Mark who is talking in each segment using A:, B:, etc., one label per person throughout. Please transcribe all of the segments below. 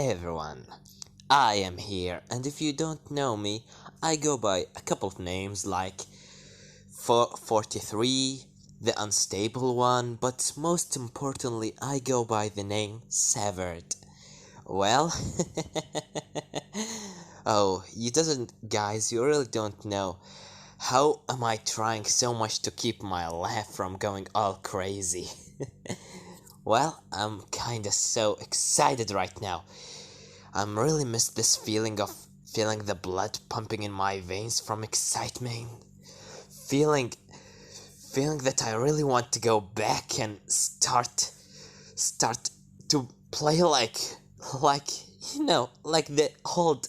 A: Hey everyone, I am here, and if you don't know me, I go by a couple of names like 43, the unstable one, but most importantly, I go by the name Severed. Well, oh, you really don't know. How am I trying so much to keep my laugh from going all crazy? Well, I'm kinda so excited right now. I'm really miss this feeling of feeling the blood pumping in my veins from excitement. Feeling feeling that I really want to go back and start to play like like the old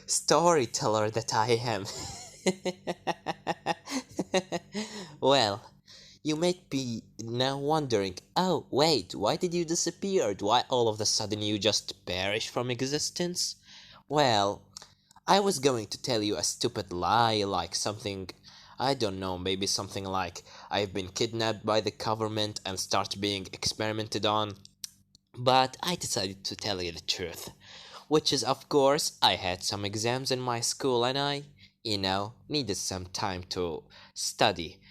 A: storyteller that I am. Well, you might be now wondering, oh wait, why did you disappear? Why all of a sudden you just perish from existence? Well, I was going to tell you a stupid lie, like something, I don't know, maybe something like I've been kidnapped by the government and start being experimented on, but I decided to tell you the truth, which is, of course, I had some exams in my school and I needed some time to study.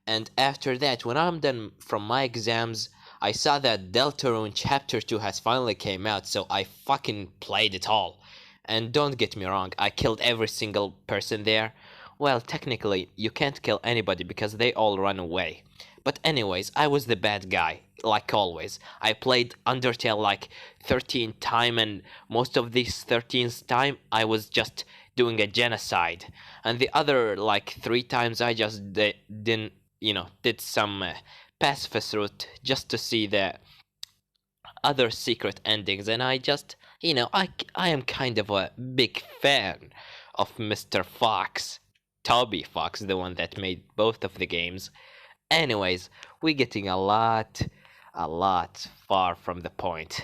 A: And after that, when I'm done from my exams, I saw that Deltarune Chapter 2 has finally came out, so I fucking played it all. And don't get me wrong, I killed every single person there. Well, technically, you can't kill anybody because they all run away. But anyways, I was the bad guy, like always. I played Undertale like 13 times, and most of these 13th time I was just doing a genocide. And the other like 3 times I just didn't, did some pacifist route just to see the other secret endings. And I just, I am kind of a big fan of Mr. Fox. Toby Fox, the one that made both of the games. Anyways, we're getting a lot far from the point.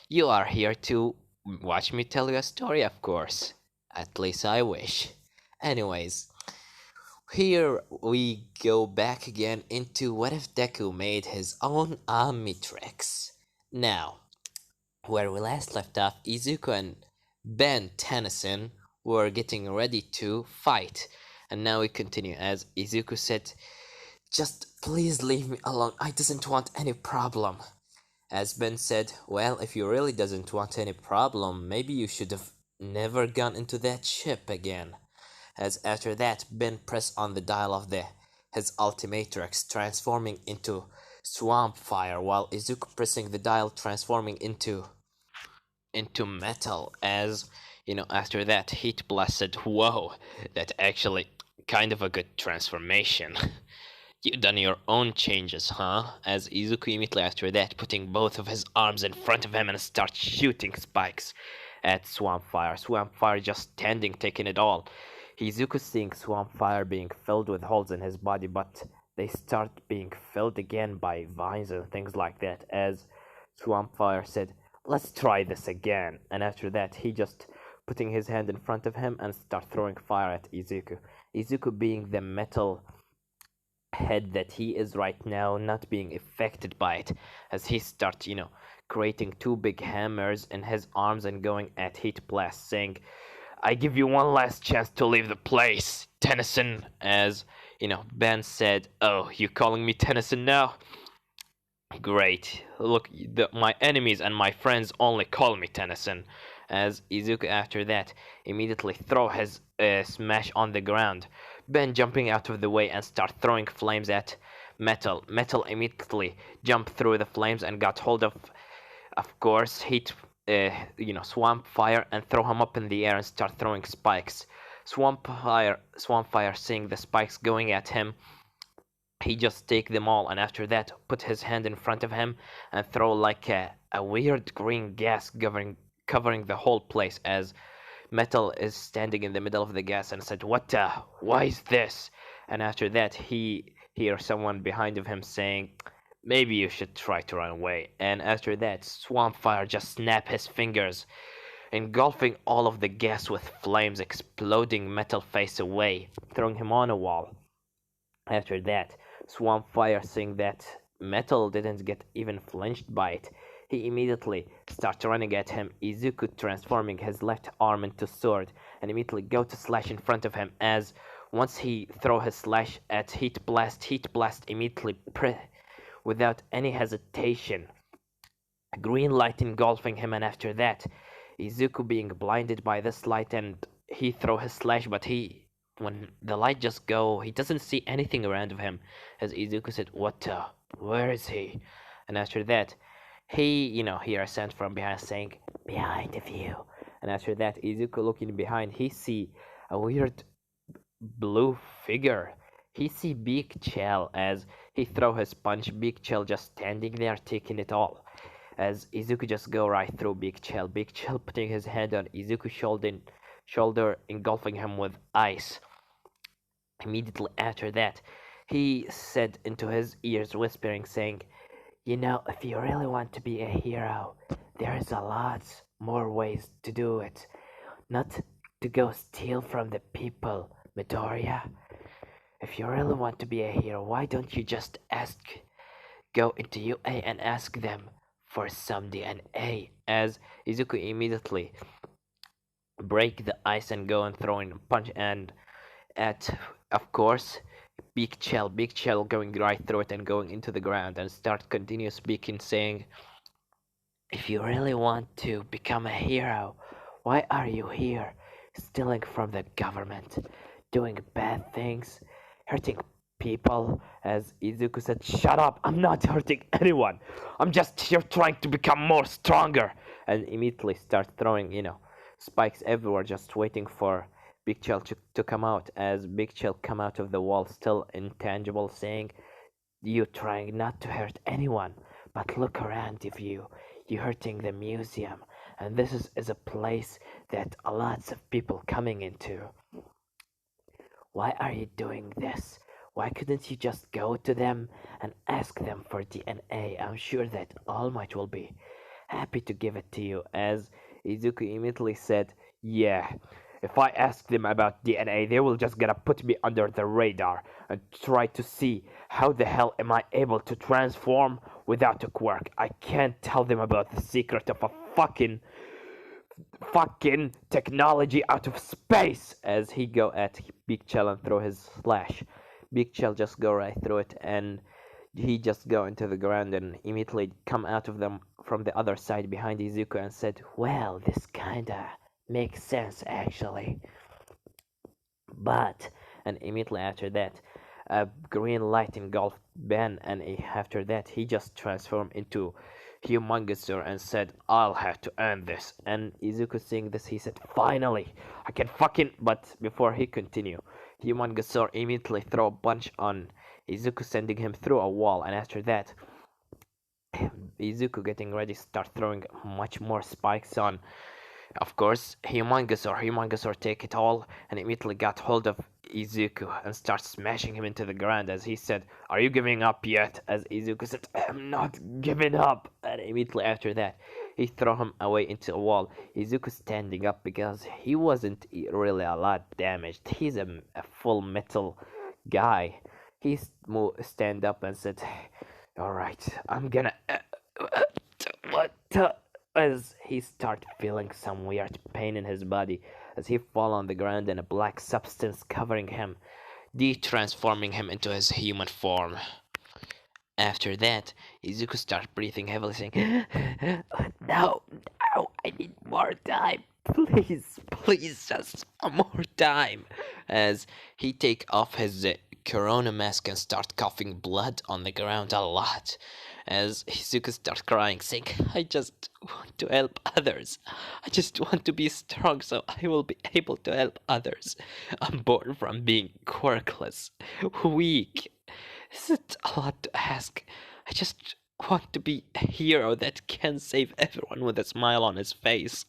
A: You are here to watch me tell you a story, of course. At least I wish. Anyways, here we go back again into what if Deku made his own omnitrix. Now, where we last left off, Izuku and Ben Tennyson were getting ready to fight. And now we continue as Izuku said, just please leave me alone, I doesn't want any problem. As Ben said, well, if you really doesn't want any problem, maybe you should have never gone into that ship again. As after that, Ben pressed on the dial of his ultimatrix, transforming into swamp fire, while Izuku pressing the dial, transforming into metal. As after that, Heat Blast said, "Whoa, that actually kind of a good transformation." You done your own changes, huh? As Izuku immediately after that, putting both of his arms in front of him and start shooting spikes at Swampfire. Swampfire just standing, taking it all. Izuku seeing Swampfire being filled with holes in his body, but they start being filled again by vines and things like that. As Swampfire said, let's try this again. And after that, he just putting his hand in front of him and start throwing fire at Izuku. Izuku being the metal head that he is right now, not being affected by it, as he starts creating two big hammers in his arms and going at Heat Blast, saying, I give you one last chance to leave the place, Tennyson. As Ben said, oh, you calling me Tennyson now? Great. Look, my enemies and my friends only call me Tennyson. As Izuku after that immediately throw his smash on the ground, Ben jumping out of the way and start throwing flames at Metal. Metal immediately jumped through the flames and got hold of course, Heat, Swamp Fire, and throw him up in the air and start throwing spikes. Swamp Fire seeing the spikes going at him, he just take them all, and after that put his hand in front of him and throw like a weird green gas covering the whole place. As Metal is standing in the middle of the gas and said, why is this? And after that he hears someone behind of him saying, maybe you should try to run away. And after that, Swampfire just snap his fingers, engulfing all of the gas with flames, exploding Metal face away, throwing him on a wall. After that, Swampfire, seeing that Metal didn't get even flinched by it,
B: He immediately starts running at him, Izuku transforming his left arm into sword and immediately go to slash in front of him as once he throw his slash at Heat Blast immediately without any hesitation. Green light engulfing him, and after that, Izuku being blinded by this light, and he throw his slash, but when the light just go, he doesn't see anything around of him. As Izuku said, "What the? Where is he?" And after that, he, hear a sound from behind saying, "Behind of you." And after that, Izuku looking behind, he see a weird blue figure. He see Big Shell as he throw his punch. Big Shell just standing there taking it all as Izuku just go right through Big Shell putting his hand on Izuku's shoulder, engulfing him with ice. Immediately after that, he said into his ears, whispering, saying, if you really want to be a hero, there's a lot more ways to do it. Not to go steal from the people, Midoriya. If you really want to be a hero, why don't you just go into UA and ask them for some DNA, as Izuku immediately break the ice and go and throw in a punch, and of course, Big Shell going right through it and going into the ground and start continue speaking, saying, if you really want to become a hero, why are you here, stealing from the government, doing bad things, hurting people? As Izuku said, shut up, I'm not hurting anyone. I'm just here trying to become more stronger. And immediately start throwing, spikes everywhere, just waiting for Big Shell to come out. As Big Shell come out of the wall, still intangible, saying, you trying not to hurt anyone, but look around of you. You're hurting the museum. And this is a place that a lots of people coming into. Why are you doing this? Why couldn't you just go to them and ask them for DNA? I'm sure that All Might will be happy to give it to you. As Izuku immediately said, yeah, if I ask them about DNA, they will just gonna put me under the radar and try to see how the hell am I able to transform without a quirk. I can't tell them about the secret of a fucking technology out of space. As he go at Big Shell and throw his slash, Big Shell just go right through it, and he just go into the ground and immediately come out of them from the other side behind Izuku and said, well, this kinda makes sense actually. But, and immediately after that, a green light engulfed Ben, and after that he just transformed into Humongousaur and said, I'll have to end this. And Izuku seeing this, he said, finally, I can fucking... But before he continue, Humongousaur immediately throw a punch on Izuku, sending him through a wall. And after that, Izuku getting ready, start throwing much more spikes on. Of course, Humongousaur take it all and immediately got hold of Izuku and start smashing him into the ground, as he said, are you giving up yet? As Izuku said, I'm not giving up. And immediately after that, he throw him away into a wall. Izuku standing up because he wasn't really a lot damaged. He's a full metal guy. He stand up and said, alright, I'm gonna... what? As he start feeling some weird pain in his body as he fall on the ground and a black substance covering him, de-transforming him into his human form. After that, Izuku start breathing heavily, saying, no, I need more time. Please, just more time. As he take off his corona mask and start coughing blood on the ground a lot. As Izuku starts crying, saying, I just want to help others. I just want to be strong so I will be able to help others. I'm born from being quirkless, weak. Is it a lot to ask? I just want to be a hero that can save everyone with a smile on his face.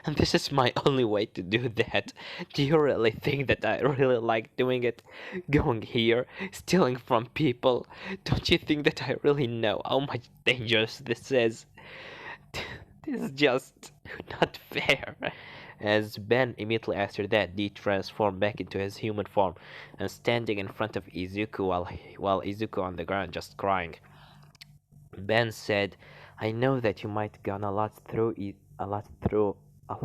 B: And this is my only way to do that. Do you really think that I really like doing it? Going here, stealing from people? Don't you think that I really know how much dangerous this is? This is just not fair. As Ben immediately after that de-transformed back into his human form and standing in front of Izuku while Izuku on the ground just crying. Ben said, I know that you might gone a lot through it, a lot through, uh,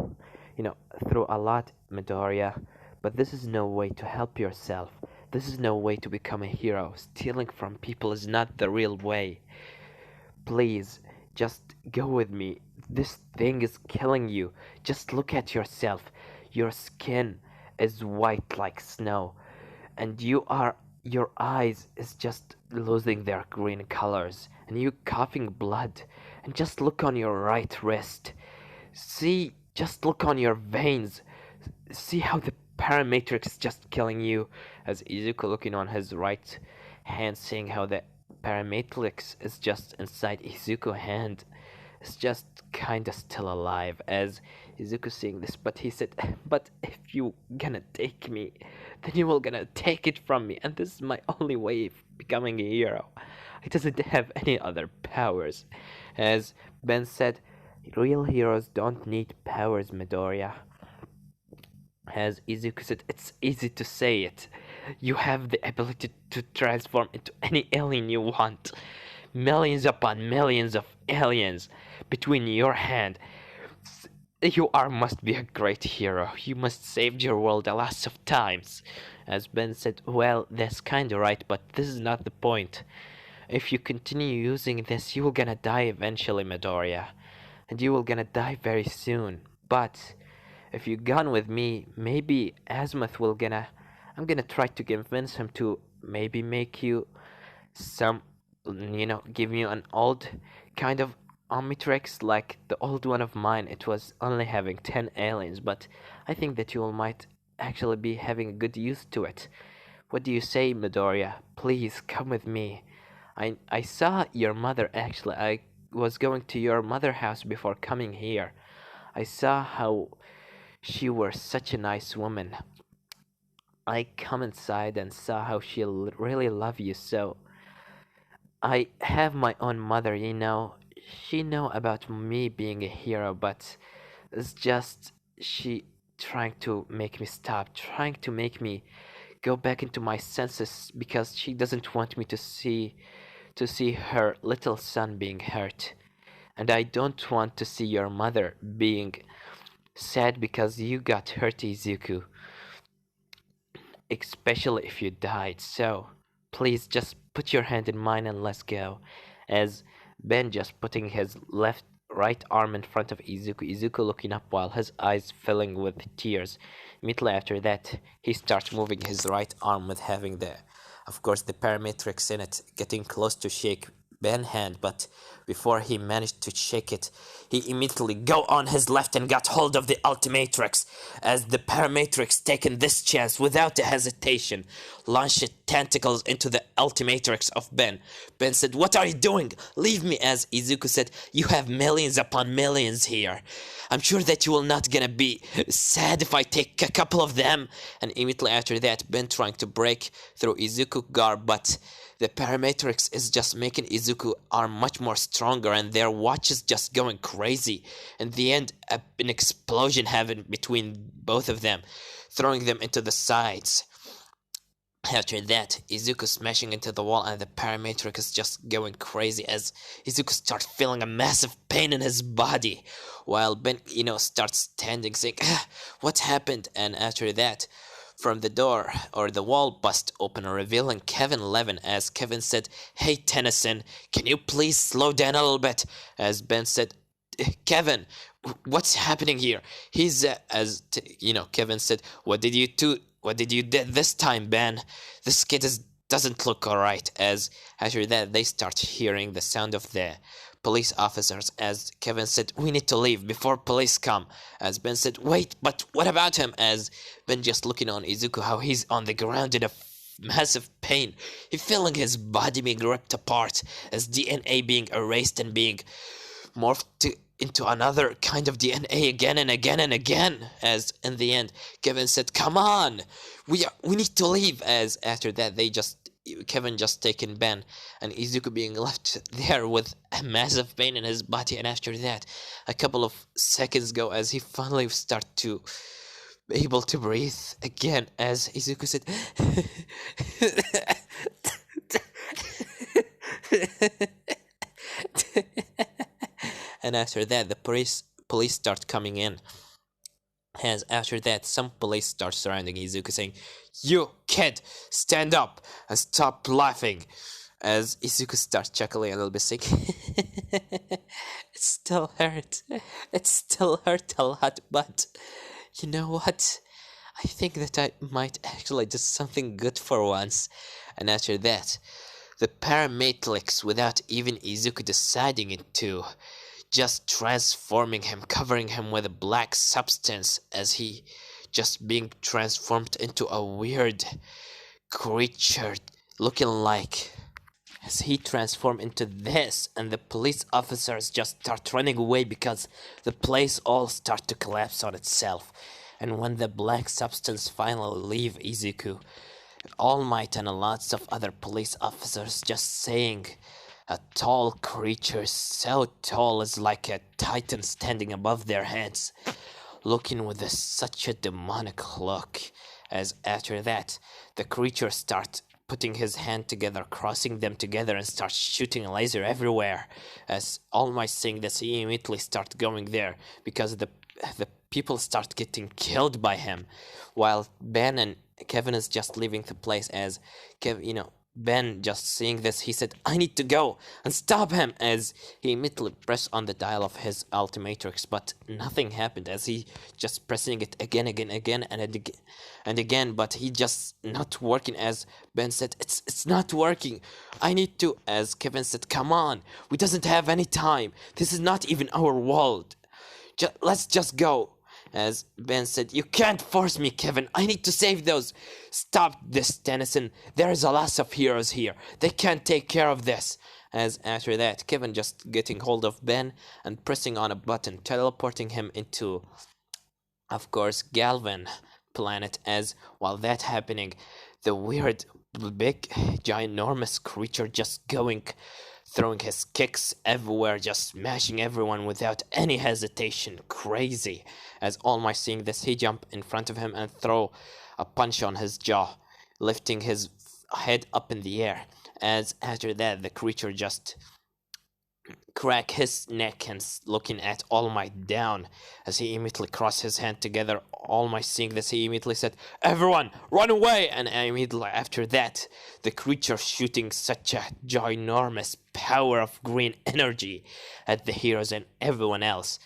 B: you know, through a lot, Midoriya. But this is no way to help yourself. This is no way to become a hero. Stealing from people is not the real way. Please, just go with me. This thing is killing you. Just look at yourself. Your skin is white like snow, and your eyes is just losing their green colors, and you coughing blood. And just look on your right wrist. See, just look on your veins. See how the parametric is just killing you. As Izuku looking on his right hand, seeing how the parametric is just inside Izuku's hand. It's just kinda still alive. As Izuku seeing this, but he said, "But if you gonna take me, then you will gonna take it from me, and this is my only way of becoming a hero. I doesn't have any other powers." As Ben said, real heroes don't need powers, Midoriya. As Izuku said, it's easy to say it. You have the ability to transform into any alien you want. Millions upon millions of aliens between your hand. You are must be a great hero. You must saved your world a lot of times. As Ben said, well, that's kinda right, but this is not the point. If you continue using this, you will gonna die eventually, Midoriya. And you will gonna die very soon. But if you gone with me, maybe Azimuth will gonna... I'm gonna try to convince him to maybe make you some, give you an old kind of omnitrix like the old one of mine. It was only having 10 aliens, but I think that you all might actually be having a good use to it. What do you say, Midoriya? Please come with me. I saw your mother actually. I was going to your mother house before coming here. I saw how she was such a nice woman. I come inside and saw how she really love you so. I have my own mother. She know about me being a hero, but it's just she trying to make me stop, trying to make me go back into my senses because she doesn't want me to see her little son being hurt. And I don't want to see your mother being sad because you got hurt, Izuku, especially if you died. So, please just put your hand in mine and let's go. As Ben just putting his right arm in front of Izuku looking up while his eyes filling with tears. Immediately after that, he starts moving his right arm with having of course, the parametrics in it, getting close to shake Ben's hand, but before he managed to shake it, he immediately go on his left and got hold of the Ultimatrix, as the Parametrix taken this chance without a hesitation, launched tentacles into the Ultimatrix of Ben. Ben said, "What are you doing? Leave me," as Izuku said, "You have millions upon millions here. I'm sure that you will not gonna be sad if I take a couple of them." And immediately after that, Ben trying to break through Izuku guard, but the Parametrix is just making Izuku arm much more stronger, and their watch is just going crazy. In the end, an explosion happened between both of them, throwing them into the sides. After that, Izuku smashing into the wall, and the Parametric is just going crazy as Izuku starts feeling a massive pain in his body, while Ben, starts standing saying, "What happened?" And after that, from the door or the wall bust open, revealing Kevin Levin, as Kevin said, "Hey Tennyson, can you please slow down a little bit?" As Ben said, "Kevin, what's happening here?" He's Kevin said, "What did you do? What did you do this time, Ben? This kid doesn't look alright." As after that, they start hearing the sound of the police officers, as Kevin said, "We need to leave before police come." As Ben said, "Wait, but what about him?" As Ben just looking on Izuku, how he's on the ground in a massive pain. He feeling his body being ripped apart, as DNA being erased and being morphed into another kind of DNA again and again and again. As in the end, Kevin said, "Come on, we need to leave." As after that, Kevin just taken Ben and Izuku being left there with a massive pain in his body. And after that, a couple of seconds go, as he finally start to be able to breathe again, as Izuku said,
A: And after that, the police start coming in. And after that, some police start surrounding Izuku, saying, "You kid, stand up and stop laughing." As Izuku starts chuckling a little bit, sick. It still hurt. It still hurt a lot, but you know what? I think that I might actually do something good for once. And after that, the Paramatrix, without even Izuku deciding it to, just transforming him, covering him with a black substance as he just being transformed into a weird creature looking like, as he transformed into this, and the police officers just start running away because the place all start to collapse on itself. And when the black substance finally leave Izuku, All Might and lots of other police officers just saying, a tall creature so tall as like a titan standing above their heads, looking with such a demonic look. As after that, the creature starts putting his hand together, crossing them together, and starts shooting a laser everywhere. As All Might saying this, he immediately starts going there because the people start getting killed by him, while Ben and Kevin is just leaving the place. As Ben just seeing this, he said, "I need to go and stop him," as he immediately pressed on the dial of his Ultimatrix, but nothing happened, as he just pressing it again, and again, but he just not working. As Ben said, it's not working, I need to, as Kevin said, "Come on, we doesn't have any time, this is not even our world, let's just go." As Ben said, "You can't force me, Kevin. I need to save those." "Stop this, Tennyson. There is a lot of heroes here. They can't take care of this." As after that, Kevin just getting hold of Ben and pressing on a button, teleporting him into, of course, Galvan planet. As while that happening, the weird, big, ginormous creature just throwing his kicks everywhere, just smashing everyone without any hesitation. Crazy. As All Might seeing this, he jump in front of him and throw a punch on his jaw, lifting his head up in the air. As after that, the creature just crack his neck and looking at All Might down. As he immediately crossed his hand together, All Might seeing this, he immediately said, "Everyone, run away!" And immediately after that, the creature shooting such a ginormous power of green energy at the heroes and everyone else.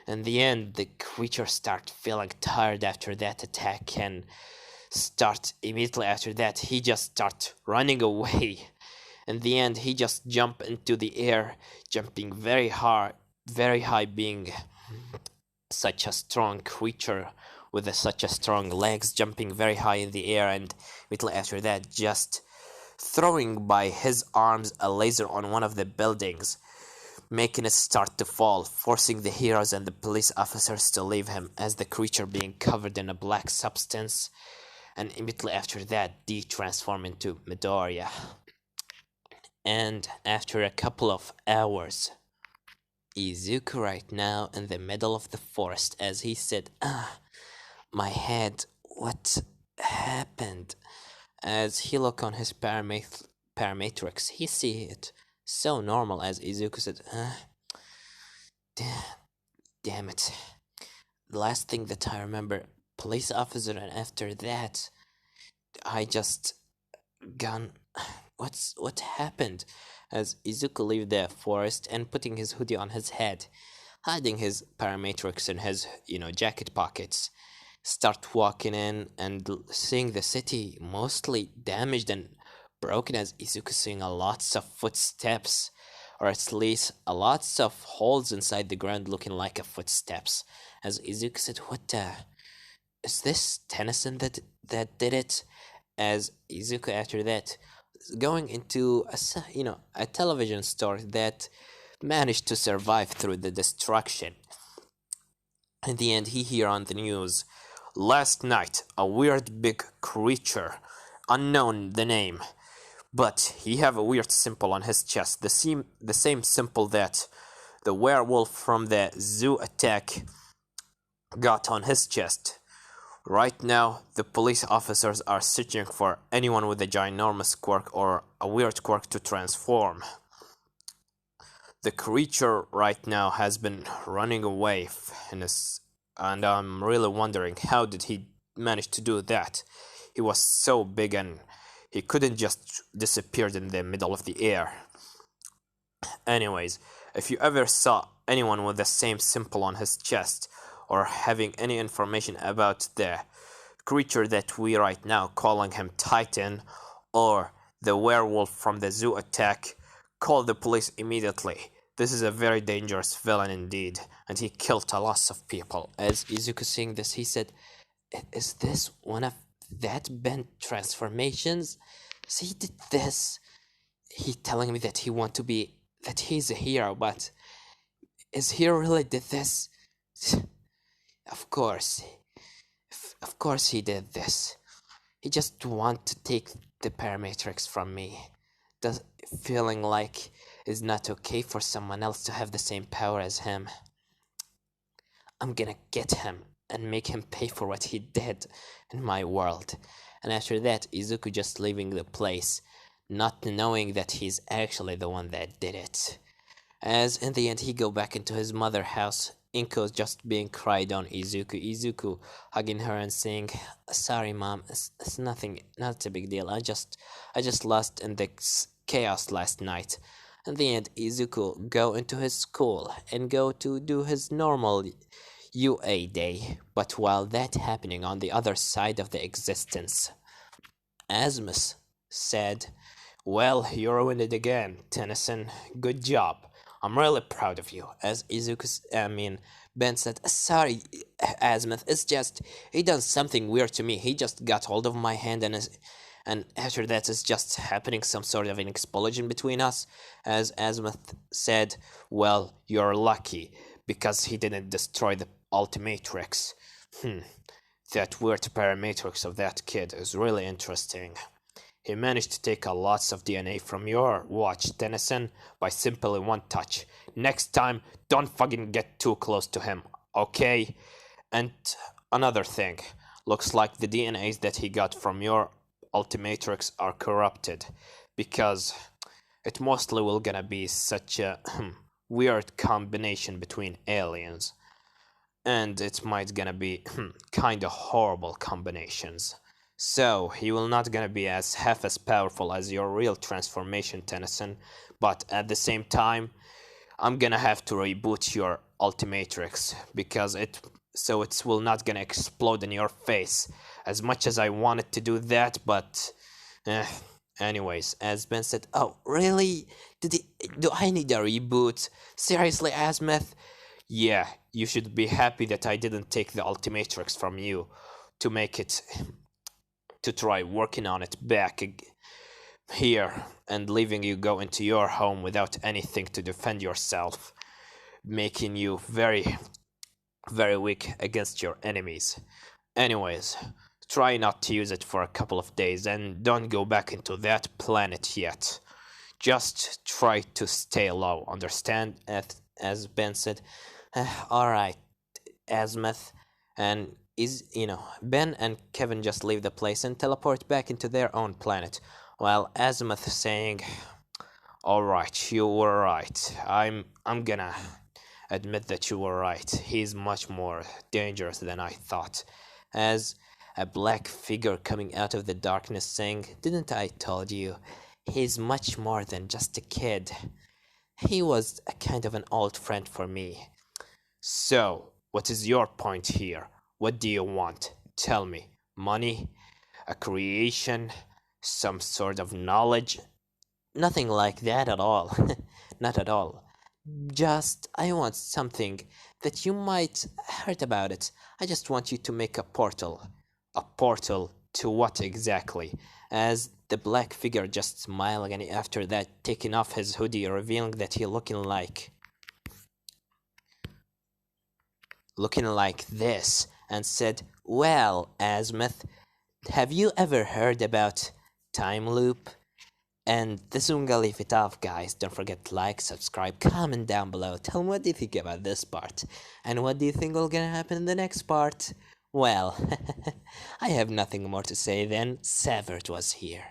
A: In the end, the creature start feeling tired after that attack, and start immediately after that, he just start running away. In the end, he just jump into the air, jumping very high, being such a strong creature with such a strong legs, jumping very high in the air, and immediately after that, just throwing by his arms a laser on one of the buildings, making it start to fall, forcing the heroes and the police officers to leave him, as the creature being covered in a black substance, and immediately after that, de-transform into Midoriya. And after a couple of hours, Izuku right now in the middle of the forest, as he said, my head, what happened?" As he look on his Paramatrix, he see it so normal, as Izuku said, damn it. The last thing that I remember, police officer, and after that, I just gone. What happened? As Izuku leave the forest and putting his hoodie on his head, hiding his Paramatrix in his, jacket pockets, start walking in and seeing the city mostly damaged and broken, as Izuku seeing a lots of footsteps, or at least a lots of holes inside the ground looking like a footsteps. As Izuku said, "What is this Tennyson that did it?" As Izuku after that going into a television store that managed to survive through the destruction. In the end, he hear on the news, "Last night, a weird big creature, unknown the name, but he have a weird symbol on his chest, the same symbol that the werewolf from the zoo attack got on his chest. Right now, the police officers are searching for anyone with a ginormous quirk or a weird quirk to transform."
B: The creature right now has been running away and I'm really wondering how did he manage to do that. He was so big and he couldn't just disappear in the middle of the air. Anyways, if you ever saw anyone with the same symbol on his chest or having any information about the creature that we right now calling him Titan or the werewolf from the zoo attack, call the police immediately. This is a very dangerous villain indeed, and he killed a lot of people. As Izuku saying this, he said, "Is this one of that bent transformations? So he did this. He telling me that that he's a hero, but is he really did this? Of course, of course he did this. He just want to take the parametrics from me. Does feeling like it's not okay for someone else to have the same power as him. I'm gonna get him and make him pay for what he did in my world." And after that, Izuku just leaving the place, not knowing that he's actually the one that did it. As in the end, he go back into his mother house. Inko's just being cried on Izuku hugging her and saying, "Sorry, mom, it's nothing, not a big deal. I just lost in the chaos last night." In the end, Izuku go into his school and go to do his normal UA day. But while that happening on the other side of the existence, Asmus said, "Well, you ruined it again, Tennyson. Good job. I'm really proud of you." As Ben said, "Sorry, Asmuth, it's just, he done something weird to me. He just got hold of my hand and after that it's just happening some sort of an explosion between us." As Asmuth said, "Well, you're lucky, because he didn't destroy the Ultimatrix. That weird parametrics of that kid is really interesting. He managed to take a lots of DNA from your watch, Tennyson, by simply one touch. Next time, don't fucking get too close to him, okay? And another thing, looks like the DNAs that he got from your Ultimatrix are corrupted, because it mostly will gonna be such a weird combination between aliens. And it might gonna be kinda horrible combinations. So, he will not gonna be half as powerful as your real transformation, Tennyson, but at the same time, I'm gonna have to reboot your Ultimatrix, because it will not gonna explode in your face, as much as I wanted to do that, but anyways." As Ben said, "Oh, really? Do I need a reboot? Seriously, Asmith?" "Yeah, you should be happy that I didn't take the Ultimatrix from you to make it, to try working on it back here and leaving you go into your home without anything to defend yourself, making you very, very weak against your enemies. Anyways, try not to use it for a couple of days and don't go back into that planet yet. Just try to stay low, understand?" As Ben said, "Alright, Asmith." And Ben and Kevin just leave the place and teleport back into their own planet, while Azimuth saying, "Alright, you were right. I'm gonna admit that you were right. He's much more dangerous than I thought." As a black figure coming out of the darkness saying, "Didn't I told you? He's much more than just a kid. He was a kind of an old friend for me." "So, what is your point here? What do you want? Tell me. Money? A creation? Some sort of knowledge?" "Nothing like that at all." "Not at all. Just, I want something that you might heard about it. I just want you to make a portal." "A portal to what exactly?" As the black figure just smiling, and after that taking off his hoodie, revealing that he looking like this, and said, "Well, Asmith, have you ever heard about time loop?" And this is gonna leave it off, guys. Don't forget to like, subscribe, comment down below. Tell me what do you think about this part, and what do you think will gonna happen in the next part. Well, I have nothing more to say then. Savert was here.